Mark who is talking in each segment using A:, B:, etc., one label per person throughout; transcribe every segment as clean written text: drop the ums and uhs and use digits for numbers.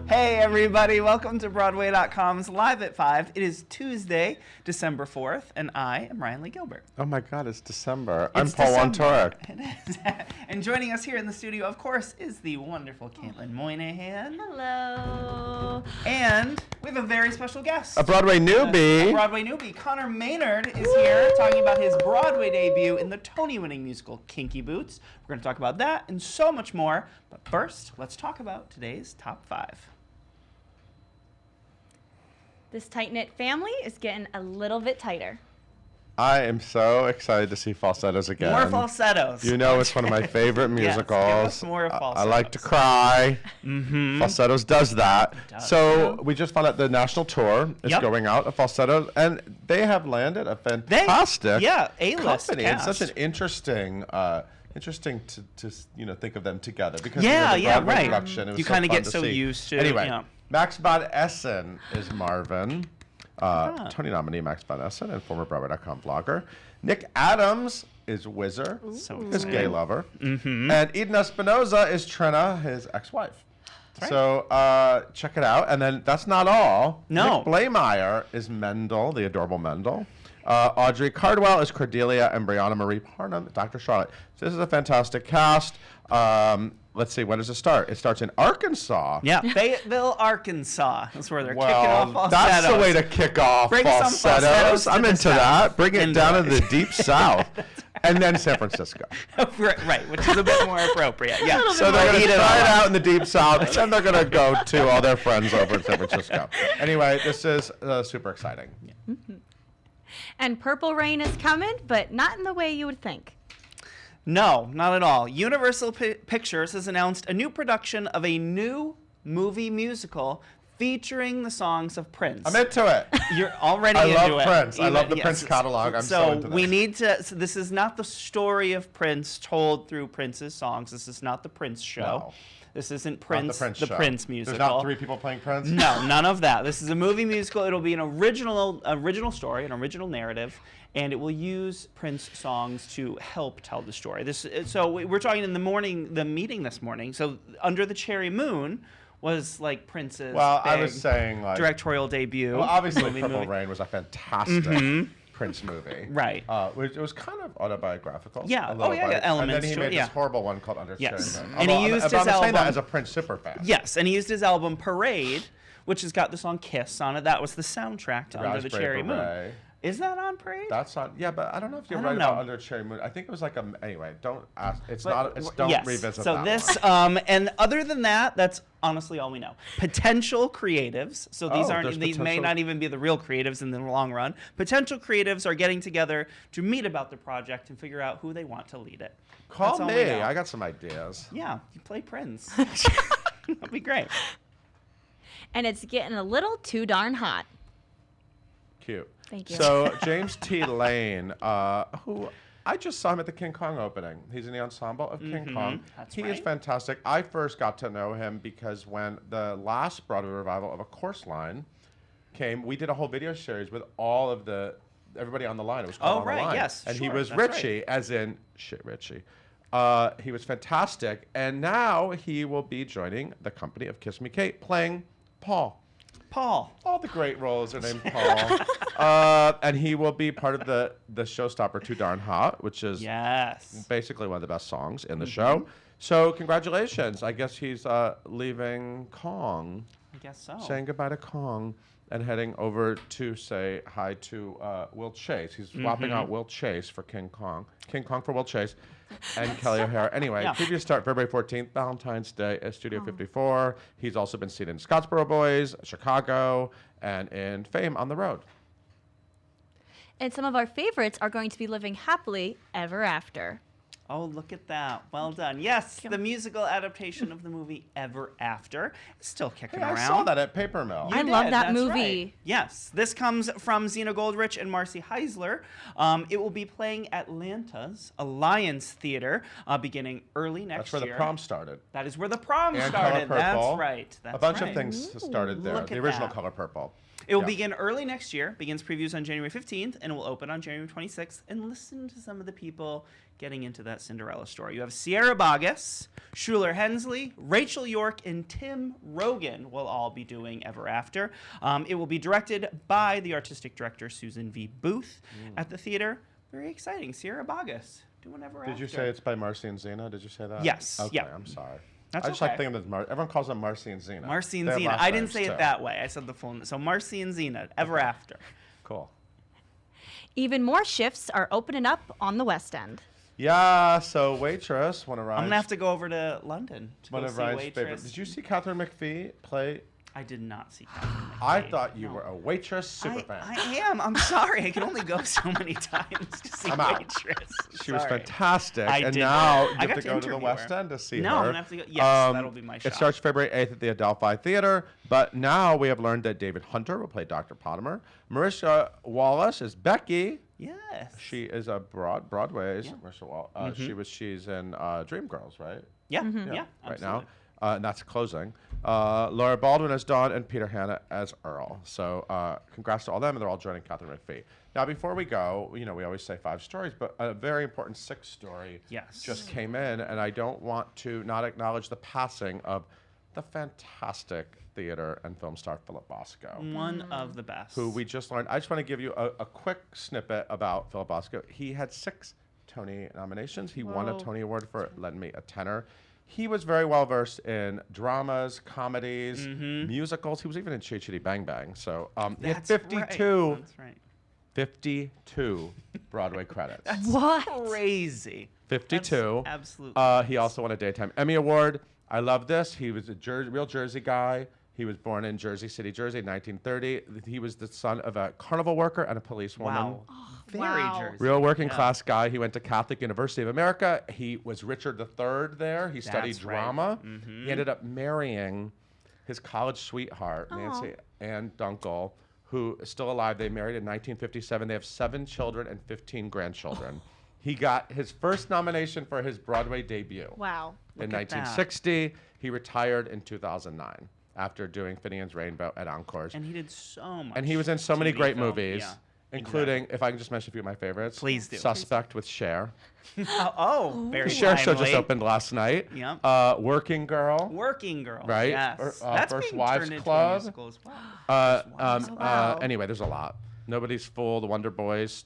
A: Hey everybody, welcome to Broadway.com's Live at 5. It is Tuesday, December 4th, and I am Ryan Lee Gilbert.
B: Oh my God, it's December. I'm Paul Wontorek.
A: It is. And joining us here in the studio, of course, is the wonderful Caitlin Moynihan.
C: Hello.
A: And we have a very special guest.
B: A Broadway newbie.
A: A Broadway newbie. Conor Maynard is here talking about his Broadway debut in the Tony-winning musical Kinky Boots. We're going to talk about that and so much more. But first, let's talk about today's top 5.
C: This tight-knit family is getting a little bit tighter.
B: I am so excited to see falsettos again.
A: More falsettos.
B: You know it's one of my favorite musicals.
A: Yes, give us more falsettos.
B: I like to cry. Falsettos does that. So we just found out the national tour is going out of falsettos, and they have landed a fantastic
A: A-list
B: company.
A: cast.
B: It's such an interesting to think of them together because
A: right.
B: production. It was
A: you
B: kind of
A: get so used to
B: anyway. Max von Essen is Marvin. Tony nominee Max von Essen and former Broadway.com vlogger. Nick Adams is Whizzer, his gay lover. And Eden Espinosa is Trina, his ex-wife.
A: Right.
B: So check it out. And then that's not all.
A: No.
B: Nick Blameyer is Mendel, the adorable Mendel. Audrey Cardwell is Cordelia, and Brianna Marie Parnham, Dr. Charlotte. So this is a fantastic cast. Let's see, when does it start? It starts in Arkansas.
A: Yeah, Fayetteville, Arkansas. That's where they're kicking off falsettos.
B: That's the way to kick off falsettos. I'm into that. Bring it down to the deep south. And then San Francisco.
A: Right, which is a bit more appropriate. Yeah.
B: So they're going to try it out in the deep south, and then they're going to go to all their friends over in San Francisco. Anyway, this is super exciting.
C: And Purple Rain is coming, but not in the way you would think.
A: No, not at all. Universal Pictures has announced a new production of a new movie musical featuring the songs of Prince.
B: I'm into it.
A: You're already
B: into
A: it.
B: I love Prince. I love the Prince catalog. I'm so into this.
A: We need to. So this is not the story of Prince told through Prince's songs. This is not the Prince show.
B: No.
A: This isn't Prince,
B: the
A: Prince musical.
B: There's not 3 people playing Prince?
A: No, none of that. This is a movie musical. It'll be an original story, an original narrative, and it will use Prince songs to help tell the story. So we're talking in the meeting this morning. So Under the Cherry Moon was like Prince's
B: I was saying like
A: directorial debut.
B: Well, obviously Purple Rain was a fantastic Prince movie.
A: Right.
B: It was kind of autobiographical.
A: Yeah. Elements.
B: And then he made
A: this
B: horrible one called Under the Cherry Moon.
A: And he used his album.
B: I'm saying that as a Prince super fan.
A: Yes, and he used his album Parade, which has got the song Kiss on it. That was the soundtrack to Under the Cherry Moon. Is that on Parade?
B: That's on. Yeah, but I don't know if you're right about Under Cherry Moon. I think it was like anyway. Don't ask. Don't revisit.
A: So
B: that
A: this
B: one.
A: And other than that, that's honestly all we know. Potential creatives. So these may not even be the real creatives in the long run. Potential creatives are getting together to meet about the project and figure out who they want to lead it.
B: Call me. I got some ideas.
A: Yeah, you play Prince. That'd be great.
C: And it's getting a little too darn hot.
B: Cute.
C: Thank you.
B: So James T. Lane, who I just saw him at the King Kong opening. He's in the ensemble of King Kong. He is fantastic. I first got to know him because when the last Broadway revival of A Course Line came, we did a whole video series with all of everybody on the line. It was called On the Line.
A: Yes,
B: and he was Richie, as in shit Richie. He was fantastic, and now he will be joining the company of Kiss Me Kate, playing Paul. All the great roles are named Paul. And he will be part of the showstopper Too Darn Hot, which is basically one of the best songs in the show. So congratulations. I guess he's leaving Kong.
A: I guess so.
B: Saying goodbye to Kong and heading over to say hi to Will Chase. He's swapping out Will Chase for King Kong. King Kong for Will Chase. And Kelly O'Hara. Anyway, preview start February 14th, Valentine's Day at Studio 54. He's also been seen in Scottsboro Boys, Chicago, and in Fame on the Road.
C: And some of our favorites are going to be living happily ever after.
A: Oh, look at that. Well done. Yes, the musical adaptation of the movie Ever After is still kicking around.
B: I saw that at Paper Mill.
C: I love that movie.
A: Right. Yes. This comes from Zena Goldrich and Marcy Heisler. It will be playing Atlanta's Alliance Theater beginning early next year.
B: That's where the prom started.
A: That is where the prom
B: and
A: started.
B: Color Purple.
A: That's right. That's
B: a bunch of things started there.
A: Look
B: The
A: at
B: original
A: that.
B: Color Purple.
A: It will begin early next year, begins previews on January 15th, and it will open on January 26th. And listen to some of the people getting into that Cinderella story. You have Sierra Boggess, Schuler Hensley, Rachel York, and Tim Rogan will all be doing Ever After. It will be directed by the artistic director Susan V. Booth at the theater. Very exciting. Sierra Boggess doing Ever After.
B: Did you say it's by Marcy and Zena? Did you say that?
A: Yes.
B: Okay,
A: Yeah.
B: I'm sorry.
A: That's
B: I just like thinking that everyone calls them Marcy and Zena.
A: Marcy and
B: They have
A: Zena.
B: last
A: I didn't
B: names,
A: say
B: too.
A: it that way. I said the full name. So Marcy and Zena, Ever After.
B: Cool.
C: Even more shifts are opening up on the West End.
B: Yeah, so Waitress, one of Ryan's,
A: I'm going to have to go over to London to
B: one
A: go
B: of
A: see
B: Ryan's
A: Waitress.
B: favorite. Did you see Catherine McPhee play?
A: I did not see Catherine McPhee.
B: I thought you
A: No.
B: were a Waitress superfan.
A: I am. I'm sorry. I can only go so many times to see
B: I'm out.
A: Waitress.
B: She was
A: Sorry.
B: fantastic,
A: I
B: and
A: did
B: now
A: not.
B: you
A: I
B: have
A: got
B: to
A: to
B: go to the
A: interview
B: West
A: her.
B: End to see
A: No,
B: her.
A: I'm gonna have to go. Yes, that'll be my shot.
B: It starts February 8th at the Adelphi Theater, but now we have learned that David Hunter will play Dr. Potimer. Marisha Wallace is Becky.
A: Yes.
B: She is a Broadway's Marisha Wallace. She's in Dreamgirls, right?
A: Yeah.
B: Yeah,
A: Yeah.
B: right now.
A: absolutely.
B: And that's closing. Laura Baldwin as Dawn and Peter Hanna as Earl. So congrats to all them, and they're all joining Catherine McPhee. Now, before we go, we always say 5 stories, but a very important 6th story
A: Yes.
B: just came in, and I don't want to not acknowledge the passing of the fantastic theater and film star Philip Bosco,
A: One of the best.
B: who we just learned. I just want to give you a quick snippet about Philip Bosco. He had 6 Tony nominations. He won a
C: Whoa.
B: Tony Award for Lend Me a Tenor. He was very well versed in dramas, comedies, musicals. He was even in Chitty Chitty Bang Bang. So he had
A: That's
B: 52,
A: Right. That's right.
B: 52 Broadway credits.
C: What?
A: Crazy.
B: 52.
A: That's absolutely.
B: He also won a Daytime Emmy Award. I love this. He was a real Jersey guy. He was born in Jersey City, Jersey, in 1930. He was the son of a carnival worker and a policewoman.
A: Wow. Very
C: Wow.
A: Jersey.
B: Real working
A: Yeah.
B: class guy. He went to Catholic University of America. He was Richard III there. He studied
A: That's right.
B: drama. He ended up marrying his college sweetheart, Nancy Ann Dunkel, who is still alive. They married in 1957. They have 7 children and 15 grandchildren. He got his first nomination for his Broadway debut
C: Wow.
B: in
A: Look at that.
B: 1960. He retired in 2009 after doing Finian's Rainbow at Encores.
A: And he did so much.
B: And he was in so many
A: TV
B: great
A: film.
B: movies,
A: Yeah.
B: including, if I can just mention a few of my favorites.
A: Please do.
B: Suspect with Cher.
A: Very
B: Cher show just
A: timely.
B: opened last night.
A: Yep.
B: Working Girl.
A: Working Girl.
B: Right?
A: Yes. That's
B: First
A: being
B: Wives
A: turned into a
B: Club.
A: musical as well.
C: Wow.
B: Anyway, there's a lot. Nobody's Fool, The Wonder Boys.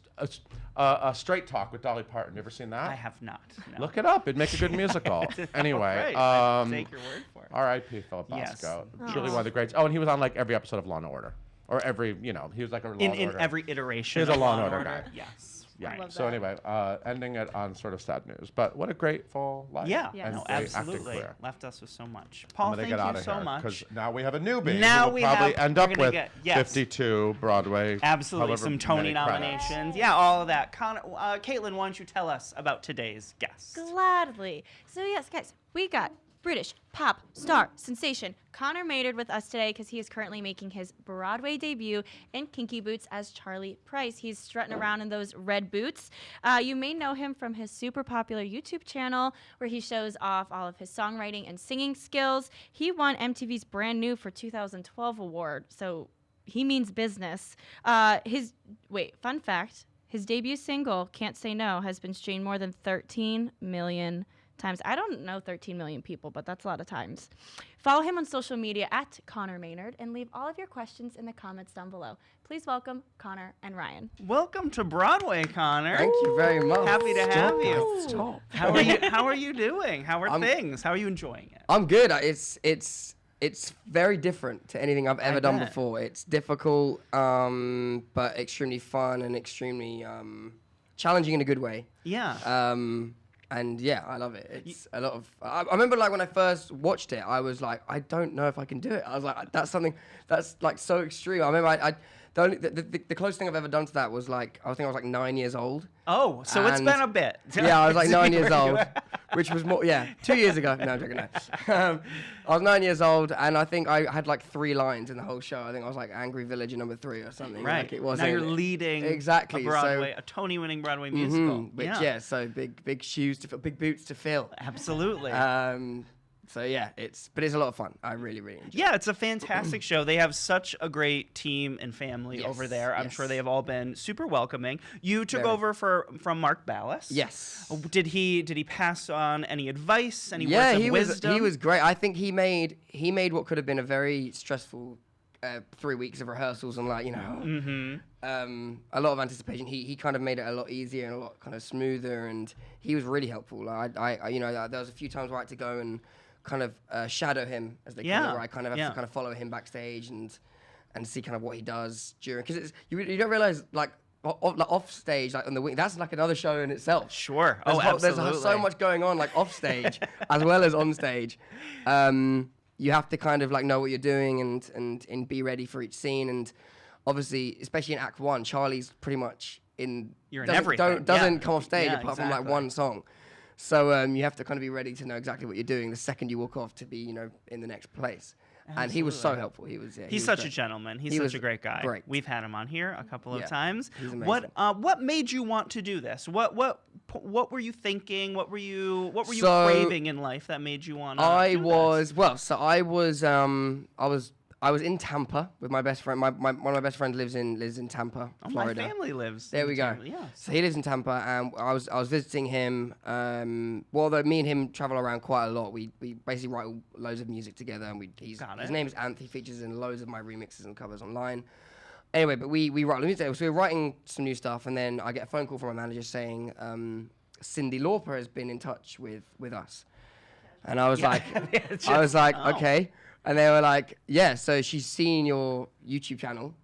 B: Straight Talk with Dolly Parton. You ever seen that?
A: I have not. No.
B: Look it up. It'd make a good musical. Anyway.
A: Right. I'll take your word for it.
B: R.I.P. Philip
A: Yes.
B: Bosco. Truly one of the greats. Oh, and he was on like every episode of Law and Order. Or every, he was like a Law and
A: In
B: Order.
A: every iteration.
B: He's a
A: of
B: Law and Order guy.
A: Yes.
B: Yeah.
C: love
B: So
C: that.
B: anyway, ending it on sort of sad news. But what a grateful life.
A: Yeah.
C: Yes.
B: and
A: No,
B: great acting
A: absolutely.
B: career.
A: Left us with so much.
B: I'm
A: Paul,
B: gonna
A: thank
B: get out
A: you
B: of
A: so
B: here
A: much.
B: because now we have a newbie.
A: Now
B: who will
A: we
B: probably
A: have-
B: end
A: we're
B: up
A: gonna
B: with
A: get- yes.
B: 52 Broadway.
A: Absolutely.
B: however
A: Some Tony
B: many credits.
A: nominations. Yeah, all of that. Caitlin, why don't you tell us about today's guest?
C: Gladly. So yes, guys, we got British pop star sensation Conor Maynard with us today because he is currently making his Broadway debut in Kinky Boots as Charlie Price. He's strutting around in those red boots. You may know him from his super popular YouTube channel where he shows off all of his songwriting and singing skills. He won MTV's Brand New for 2012 award, so he means business. Fun fact, his debut single, Can't Say No, has been streamed more than 13 million times. I don't know 13 million people, but that's a lot of times. Follow him on social media at Conor Maynard and leave all of your questions in the comments down below. Please welcome Conor and Ryan.
A: Welcome to Broadway, Connor.
D: Thank you very much.
A: Happy to have
D: Stop,
A: you.
D: guys, Stop.
A: How are you doing? How are things? How are you enjoying it?
D: I'm good. It's very different to anything I've ever done
A: bet.
D: before. It's difficult, but extremely fun and extremely challenging in a good way.
A: Yeah.
D: And yeah, I love it. It's a lot of. I remember like when I first watched it, I was like, I don't know if I can do it. I was like, that's something that's like so extreme. I remember the closest thing I've ever done to that was like I think I was like 9 years old.
A: Oh, so it's
D: and-
A: been a bit.
D: Yeah, I was like 9 years old, which was more, 2 years ago. No, I'm joking. No. I was 9 years old, and I think I had like 3 lines in the whole show. I think I was like Angry Villager number 3 or something.
A: Right.
D: Like it
A: now
D: wasn't,
A: you're leading
D: exactly,
A: a
D: so-
A: Broadway, a Tony-winning Broadway musical.
D: Which, so big shoes to fill, big boots to fill.
A: Absolutely.
D: So yeah, it's a lot of fun. I really enjoy it.
A: Yeah, it's a fantastic show. They have such a great team and family over there. I'm sure they have all been super welcoming. You took over from Mark Ballas.
D: Yes.
A: Did he pass on any advice, any words of wisdom?
D: He was great. I think he made what could have been a very stressful 3 weeks of rehearsals and a lot of anticipation. He kind of made it a lot easier and a lot kind of smoother, and he was really helpful. Like I there was a few times where I had to go and kind of shadow him, as they call it, where I kind of have to kind of follow him backstage and see kind of what he does during, because you don't realize like off stage, like on the wing, that's like another show in itself.
A: Sure.
D: There's so much going on like off stage as well as on stage. You have to kind of like know what you're doing and be ready for each scene. And obviously, especially in Act 1, Charlie's pretty much in everything. Doesn't come off stage apart from like one song. So you have to kind of be ready to know exactly what you're doing the second you walk off to be, in the next place. Absolutely. And he was so helpful. He's
A: such a gentleman. He's such a great guy.
D: Great.
A: We've had him on here a couple of times.
D: He's amazing.
A: What made you want to do this? What were you thinking? What were you craving in life that made you want to do this?
D: I was in Tampa with my best friend. One of my best friends lives in Tampa, Florida.
A: My family lives.
D: There we go.
A: Tampa, yeah.
D: So he lives in Tampa, and I was visiting him. Though me and him travel around quite a lot. We basically write loads of music together, and his name is Anth. He features in loads of my remixes and covers online. Anyway, but we write music. So we were writing some new stuff, and then I get a phone call from my manager saying Cyndi Lauper has been in touch with us, and I was like, okay. And they were like, yeah, so she's seen your YouTube channel,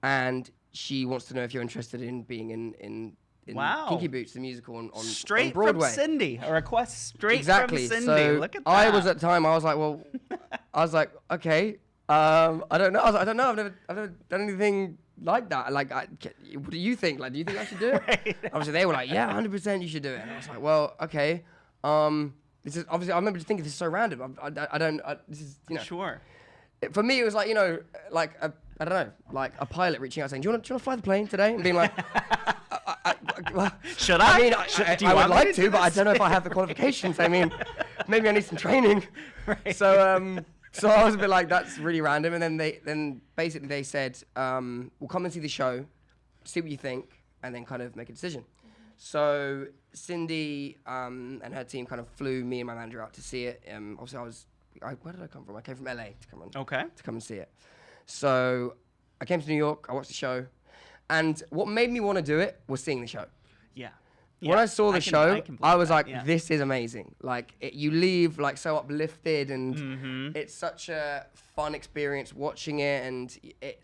D: and she wants to know if you're interested in being in Kinky Boots, the musical on
A: straight
D: Broadway.
A: From Cyndi, a request straight from Cyndi.
D: So
A: look at that.
D: I was at the time, I was like, okay, I don't know. I've never done anything like that. Like, what do you think? Like, do you think I should do it?
A: Right.
D: Obviously, they were like, yeah, 100% you should do it. And I was like, well, okay. This is obviously. I remember just thinking this is so random. This is
A: Sure.
D: For me, it was like like I don't know, like a pilot reaching out saying, "Do you want to fly the plane today?" And being like,
A: "Should I?"
D: I mean, I would like to, but I don't know if I have the qualifications. I mean, maybe I need some training.
A: Right.
D: So I was a bit like, that's really random. And then basically they said, "We'll come and see the show, see what you think, and then kind of make a decision." So Cyndi and her team kind of flew me and my manager out to see it. Obviously, where did I come from? I came from LA to come and see it. So I came to New York. I watched the show, and what made me want to do it was seeing the show.
A: Yeah.
D: When I saw the show, I was like,
A: yeah.
D: "This is amazing!" Like you leave like so uplifted, and it's such a fun experience watching it, and it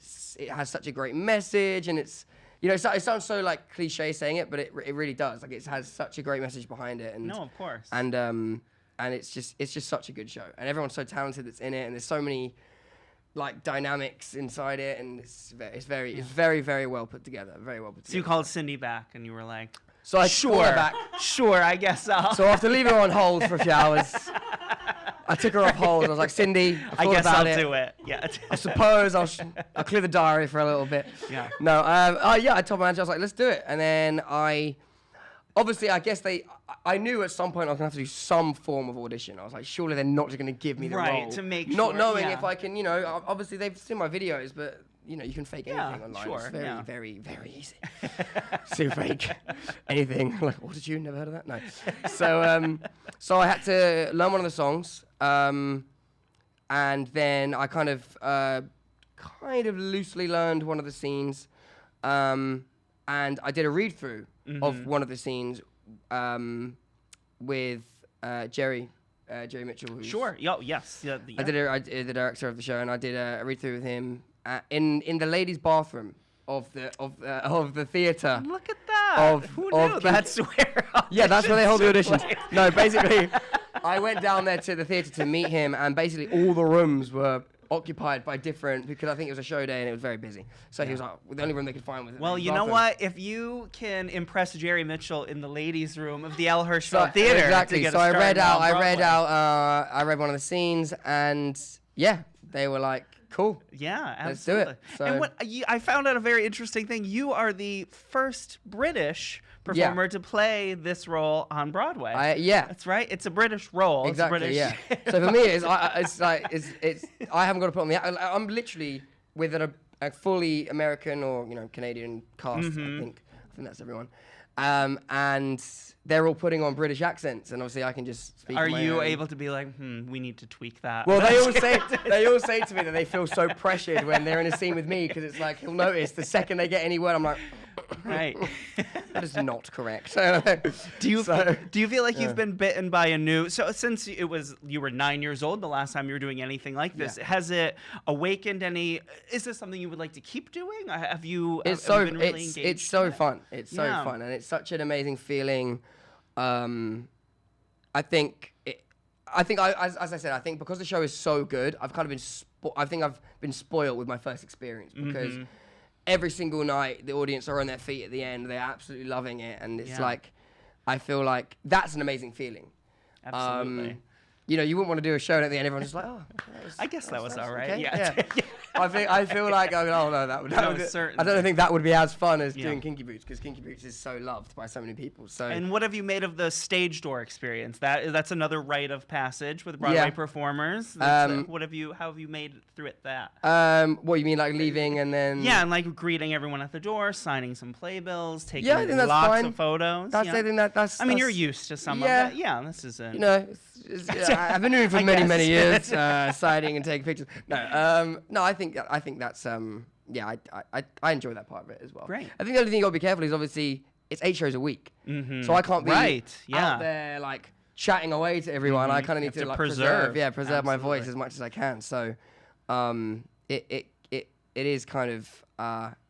D: has such a great message, and it's. It sounds so like cliche saying it, but it really does. Like it has such a great message behind it, and
A: no, of course,
D: and it's just such a good show, and everyone's so talented that's in it, and there's so many like dynamics inside it, and it's very very well put together, very well put together.
A: So you called Cyndi back, and you were like,
D: "So I called her back.
A: Sure, I guess so."
D: So after leaving her on hold for a few hours, I took her off hold. I was like, "Cindy,
A: I guess I'll do it." Yeah.
D: I suppose I'll clear the diary for a little bit.
A: Yeah.
D: No. I told my manager, I was like, "Let's do it." And then I guess I knew at some point I was gonna have to do some form of audition. I was like, surely they're not just gonna give me the role.
A: Right, to make sure.
D: Not knowing if I can, obviously they've seen my videos, but you can fake anything online.
A: Sure,
D: it's very, very easy to fake anything. Like, what did you? Never heard of that? No. So I had to learn one of the songs, and then I kind of loosely learned one of the scenes, and I did a read through of one of the scenes with Jerry Mitchell.
A: Sure. Yes. Yeah.
D: I did the director of the show, and I did a read through with him in the ladies' bathroom of the theater.
A: Look at that. Who knew? That's where.
D: Yeah, that's where they hold the auditions. No, basically, I went down there to the theater to meet him, and basically all the rooms were occupied by different, because I think it was a show day and it was very busy. So he was like, the only room they could find was.
A: Well, you know what? If you can impress Jerry Mitchell in the ladies' room of the Al Hirschfeld Theater,
D: exactly. So I read one of the scenes, and yeah, they were like, cool.
A: Yeah,
D: Let's
A: absolutely.
D: do it. So
A: and I found out a very interesting thing. You are the first British performer to play this role on Broadway.
D: Yeah.
A: That's right. It's a British role.
D: Exactly.
A: It's British.
D: Yeah. So for me, it's I haven't got to put on the. I'm literally with a fully American or Canadian cast. I think that's everyone. And they're all putting on British accents, and obviously I can just speak.
A: Are
D: my
A: you
D: own.
A: able to be like, we need to tweak that?
D: Well, they all say to me that they feel so pressured when they're in a scene with me, because it's like, he'll notice the second they get any word, I'm like,
A: right.
D: that is not correct.
A: Do you feel like you've been bitten by a new? So since you were 9 years old the last time you were doing anything like this, has it awakened any? Is this something you would like to keep doing? Have you?
D: It's
A: have you been really engaged
D: it's so
A: in it?
D: fun. It's so fun, and it's such an amazing feeling. I think, as I said, I think because the show is so good, I've kind of been. I think I've been spoiled with my first experience, because every single night the audience are on their feet at the end. They're absolutely loving it, and it's like, I feel like that's an amazing feeling.
A: Absolutely.
D: You wouldn't want to do a show and at the end everyone's just like, oh.
A: I guess that was all right.
D: Okay.
A: Yeah.
D: I feel like, oh no, that would.
A: Certainly.
D: I don't think that would be as fun as doing Kinky Boots, because Kinky Boots is so loved by so many people. So.
A: And what have you made of the stage door experience? That's another rite of passage with Broadway performers. How have you made it through it?
D: What you mean, like leaving and then?
A: Yeah, and like greeting everyone at the door, signing some playbills, taking
D: I think that's
A: lots
D: fine.
A: of photos.
D: I think that's.
A: I mean, you're used to some of that. Yeah, this is a.
D: I've been doing it for many years, signing and taking pictures. No, I think that's I enjoy that part of it as well.
A: Great.
D: I think the only thing you got to be careful is obviously it's 8 shows a week, so I can't be out there like chatting away to everyone. I kind of need to like preserve my voice as much as I can. So, it is kind of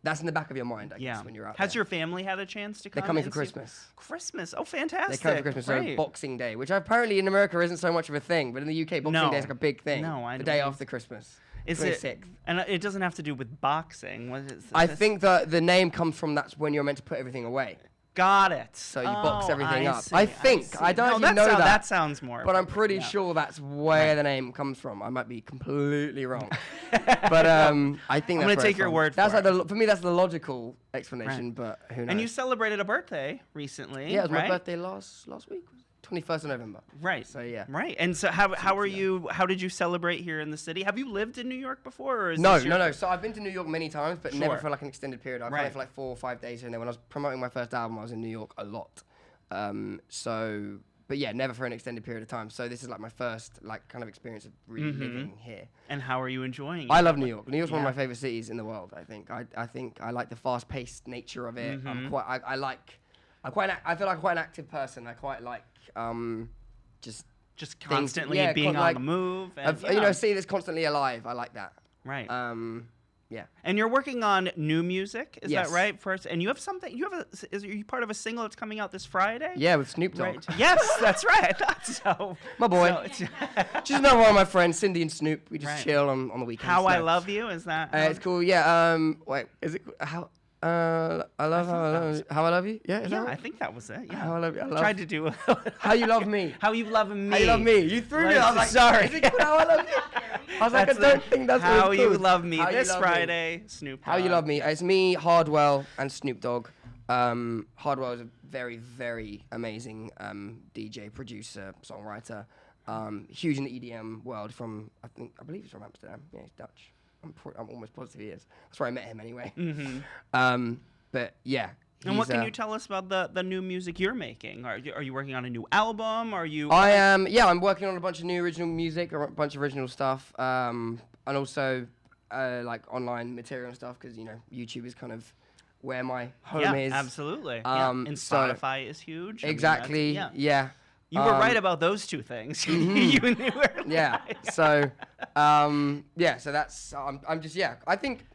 D: that's in the back of your mind, I guess, when you're out.
A: Has your family had a chance to come?
D: They're coming for Christmas.
A: Christmas. Oh, fantastic.
D: They're coming for Christmas. So Boxing Day, which apparently in America isn't so much of a thing, but in the UK, Boxing Day is like a big thing.
A: No, I
D: the
A: know.
D: day after Christmas.
A: Is
D: 26th.
A: it? And it doesn't have to do with boxing. What is
D: I think that the name comes from that's when you're meant to put everything away.
A: Got it.
D: So you box everything up.
A: See,
D: I think. I don't
A: no,
D: even know that.
A: That sounds more.
D: But I'm pretty sure that's where the name comes from. I might be completely wrong. But I think
A: I'm
D: that's
A: gonna take your word
D: that's
A: for
D: like
A: it.
D: For me, that's the logical explanation. But who knows?
A: And you celebrated a birthday recently.
D: Yeah, it was
A: right?
D: my birthday last week. 21st of November.
A: Right.
D: So yeah.
A: Right. And so how are you? How did you celebrate here in the city? Have you lived in New York before? Or is
D: No.
A: this your
D: So I've been to New York many times, but never
A: Sure.
D: for like an extended period. I've
A: Right.
D: been for like 4 or 5 days here and then. When I was promoting my first album, I was in New York a lot. But yeah, never for an extended period of time. So this is like my first like kind of experience of really living here.
A: And how are you enjoying it?
D: I love New York. New York's one of my favorite cities in the world. I think. I think I like the fast-paced nature of it. I feel like I'm quite an active person. I quite like
A: just constantly
D: things,
A: being on
D: like,
A: the move. And,
D: a city that's constantly alive. I like that.
A: Right.
D: Yeah.
A: And you're working on new music, is
D: Yes.
A: that right? First, and you have something. Are you part of a single that's coming out this Friday?
D: Yeah, with Snoop Dogg.
A: Right. Yes, that's right. I thought so.
D: My boy.
A: So it's-
D: Just another one of my friends, Cindy and Snoop. We just chill on the weekends.
A: How I Love You, is that?
D: It's cool. Yeah. Wait. Is it how? How I love you. Yeah. Is that
A: Yeah,
D: right?
A: I think that was it. Yeah.
D: How I love you.
A: I tried to do a
D: How you love me.
A: How you love me.
D: How you love me. You threw me. I was like,
A: sorry.
D: Is it called How I Love You? I was like, I don't think that's what
A: How
D: it's
A: You
D: called.
A: Love Me
D: How You
A: this
D: Love Me.
A: Friday. Snoop Dogg.
D: How You Love Me. It's me, Hardwell, and Snoop Dogg. Hardwell is a very, very amazing DJ, producer, songwriter. Huge in the EDM world. I believe he's from Amsterdam. Yeah, he's Dutch. I'm almost positive he is. That's where I met him anyway. But yeah.
A: And what can you tell us about the new music you're making? Are you working on a new album? Are you?
D: I am. Yeah, I'm working on a bunch of new original music, or a bunch of original stuff, and also like online material and stuff, because YouTube is kind of where my home is.
A: Absolutely.
D: And
A: Spotify is huge.
D: Exactly.
A: Yeah. You were right about those two things. You knew earlier.
D: Yeah. So, So that's. I'm just. Yeah. I think.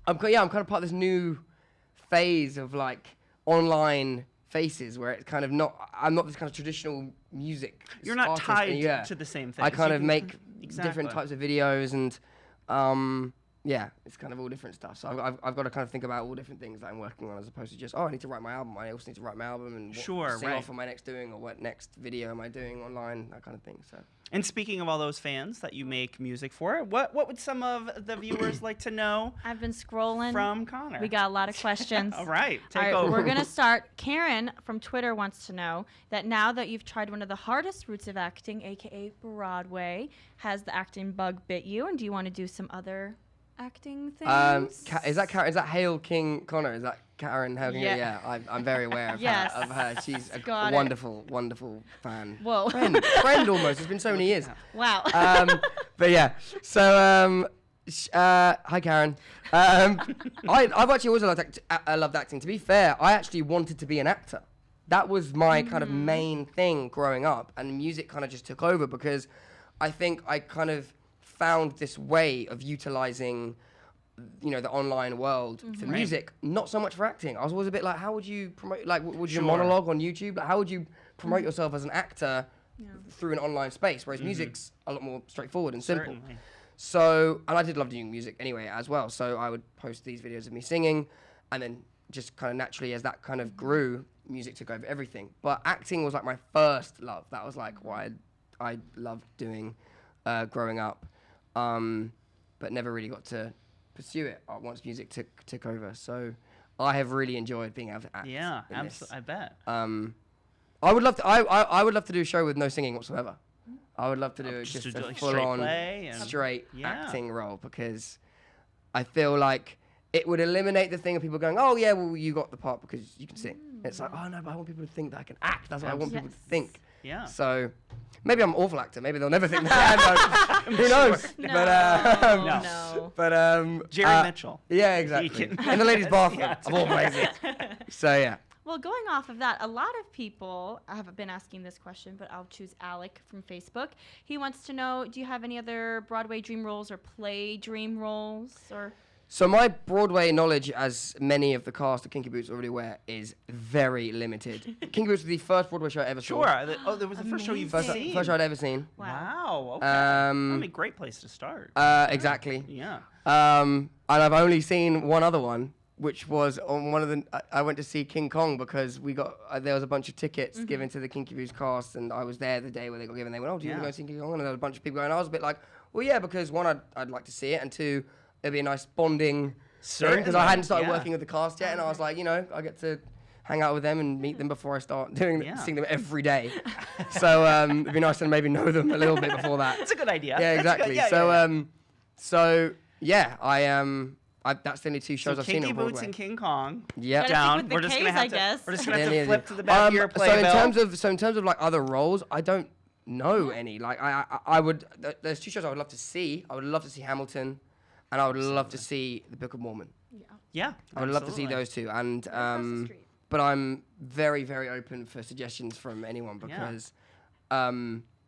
D: I'm kind of part of this new phase of like online faces where it's kind of not. I'm not this kind of traditional music.
A: You're not
D: artist,
A: tied to the same thing.
D: I kind of make different
A: Exactly.
D: types of videos and yeah, it's kind of all different stuff. So I've got to kind of think about all different things that I'm working on, as opposed to just, I need to write my album. I also need to write my album and what sing off am I next doing, or what next video am I doing online, that kind of thing. So.
A: And speaking of all those fans that you make music for, what would some of the viewers like to know?
C: I've been scrolling
A: from Conor.
C: We got a lot of questions.
A: All right, take
C: all right,
A: over.
C: We're gonna start. Karen from Twitter wants to know that now that you've tried one of the hardest routes of acting, aka Broadway, has the acting bug bit you, and do you want to do some other acting things?
D: Is that Hail King Connor? Is that Karen Hail King? Yeah, I'm very aware of
C: Yes.
D: her. She's a
C: Got it.
D: wonderful fan.
C: Whoa.
D: Friend almost. It's been so many years.
C: Wow.
D: But yeah, so hi Karen. I've actually always loved acting. To be fair, I actually wanted to be an actor. That was my kind of main thing growing up, and music kind of just took over because I think I kind of found this way of utilizing, the online world for music, not so much for acting. I was always a bit like, how would you promote, like, would you monologue on YouTube? Like, how would you promote yourself as an actor through an online space? Whereas music's a lot more straightforward and simple.
A: Certainly.
D: So, and I did love doing music anyway as well. So I would post these videos of me singing, and then just kind of naturally, as that kind of grew, music took over everything. But acting was like my first love. That was like what I loved doing growing up, but never really got to pursue it once music took over. So I have really enjoyed being able to act.
A: Yeah, absolutely. I bet.
D: I would love to. I would love to do a show with no singing whatsoever. I would love to do just
A: to do
D: a
A: like
D: full-on straight acting role, because I feel like it would eliminate the thing of people going, oh yeah, well you got the part because you can sing. It's like, oh no, but I want people to think that I can act. That's what I want people to think.
A: Yeah.
D: So maybe I'm an awful actor. Maybe they'll never think that. Who knows?
C: No.
D: But
A: Jerry Mitchell.
D: Yeah, exactly. In the ladies' bathroom of all places. So yeah.
C: Well, going off of that, a lot of people have been asking this question, but I'll choose Alec from Facebook. He wants to know, do you have any other Broadway dream roles or play dream roles? Or
D: So my Broadway knowledge, as many of the cast of Kinky Boots already aware, is very limited. Kinky Boots was the first Broadway show I ever saw.
A: Sure. There was the first show you've seen.
D: First show I'd ever seen.
A: Wow. Okay. That'd be a great place to start.
D: Exactly.
A: Yeah.
D: And I've only seen one other one, which was on one of the. I went to see King Kong because we got there was a bunch of tickets given to the Kinky Boots cast, and I was there the day where they got given. They went, "Oh, do you want to go see King Kong?" And there was a bunch of people going. I was a bit like, "Well, yeah," because one, I'd like to see it, and two, it'd be a nice bonding thing because I hadn't started working with the cast yet, and I was like, I get to hang out with them and meet them before I start seeing them every day. So it'd be nice to maybe know them a little bit before that.
A: That's a good idea.
D: Yeah, exactly. So that's the only two shows I've seen on Broadway.
A: Kinky Boots and King Kong.
D: Yeah.
C: Down.
A: We're just gonna have to.
C: guess.
A: We're just gonna have to flip to the back of your
D: So
A: playbill.
D: in terms of like other roles, I don't know any. Like I would. There's two shows I would love to see. I would love to see Hamilton, and I would love to see The Book of Mormon.
A: Yeah.
D: I would love to see those two, and but I'm very, very open for suggestions from anyone because,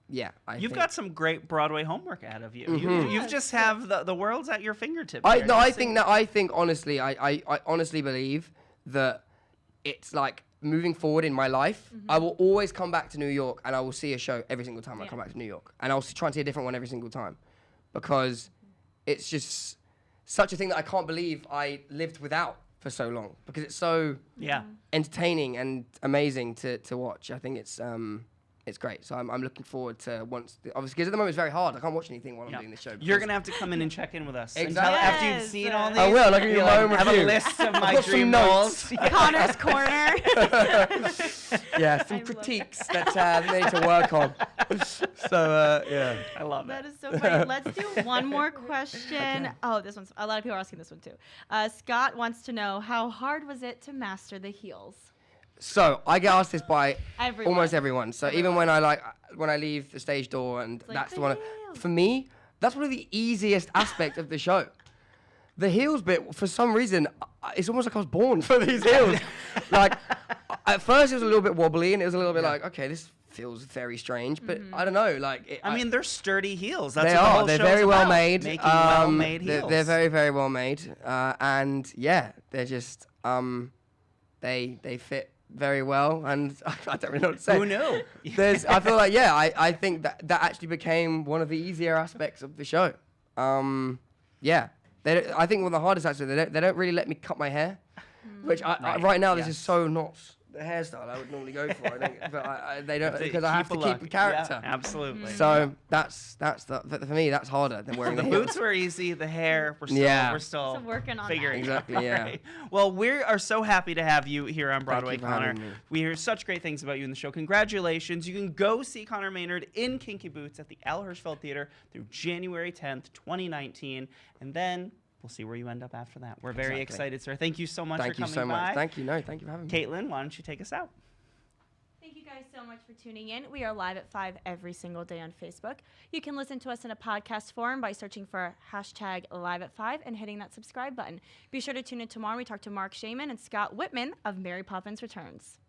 A: You've got some great Broadway homework ahead of you. You just have the world's at your fingertips.
D: I think honestly, I honestly believe that it's like moving forward in my life, I will always come back to New York and I will see a show every single time I come back to New York, and I'll try and see a different one every single time, because it's just such a thing that I can't believe I lived without for so long, because it's so entertaining and amazing to watch. I think it's great. So I'm looking forward to obviously, because at the moment it's very hard. I can't watch anything while I'm doing this show.
A: You're going to have to come in and check in with us.
D: Exactly.
A: After you've seen all these.
D: I will. I'll give you my own
A: have
D: review.
A: a list of my
D: got some
A: dream
D: notes.
A: roles.
C: Connor's Corner.
D: Yeah, some critiques that they need to work on. So, yeah.
A: I love
C: That
A: it.
C: is so funny. Let's do one more question. Oh, this one's, a lot of people are asking this one too. Scott wants to know, how hard was it to master the heels?
D: So I get asked this by
C: Everyone.
D: almost everyone. So even when I leave the stage door, and
C: like
D: that's
C: the
D: the one.
C: heels.
D: For me, that's one of the easiest aspects of the show. The heels bit, for some reason, it's almost like I was born for these heels. Like at first it was a little bit wobbly, and it was a little bit like, okay, this feels very strange, but I don't know. Like
A: I mean, they're sturdy heels. That's
D: they
A: what the
D: are.
A: whole
D: They're
A: show's
D: very well
A: about,
D: made.
A: Making well-made heels.
D: They're very, very well made, and yeah, they're just they fit very well, and I don't really know what to say.
A: Who knew?
D: I feel like I think that actually became one of the easier aspects of the show. Yeah. I think one of the hardest actually, they don't really let me cut my hair, which right now this is so not the hairstyle I would normally go for. They don't, because I have to keep the character.
A: Yeah, absolutely.
D: So that's for me that's harder than wearing
A: The
D: the
A: boots were easy. The hair, we're still
C: Still working on
A: figuring
C: that.
D: Exactly, yeah.
A: Right. Well, we are so happy to have you here on Broadway,
D: you for
A: Conor.
D: having me.
A: We hear such great things about you in the show. Congratulations. You can go see Conor Maynard in Kinky Boots at the Al Hirschfeld Theater through January 10th, 2019. And then we'll see where you end up after that. We're very excited, sir. Thank you so much for coming by.
D: Thank you so much. Thank you. No, thank you for having me.
A: Caitlin, why don't you take us out?
C: Thank you guys so much for tuning in. We are live at 5 every single day on Facebook. You can listen to us in a podcast form by searching for #live@5 and hitting that subscribe button. Be sure to tune in tomorrow. We talk to Mark Shaman and Scott Whitman of Mary Poppins Returns.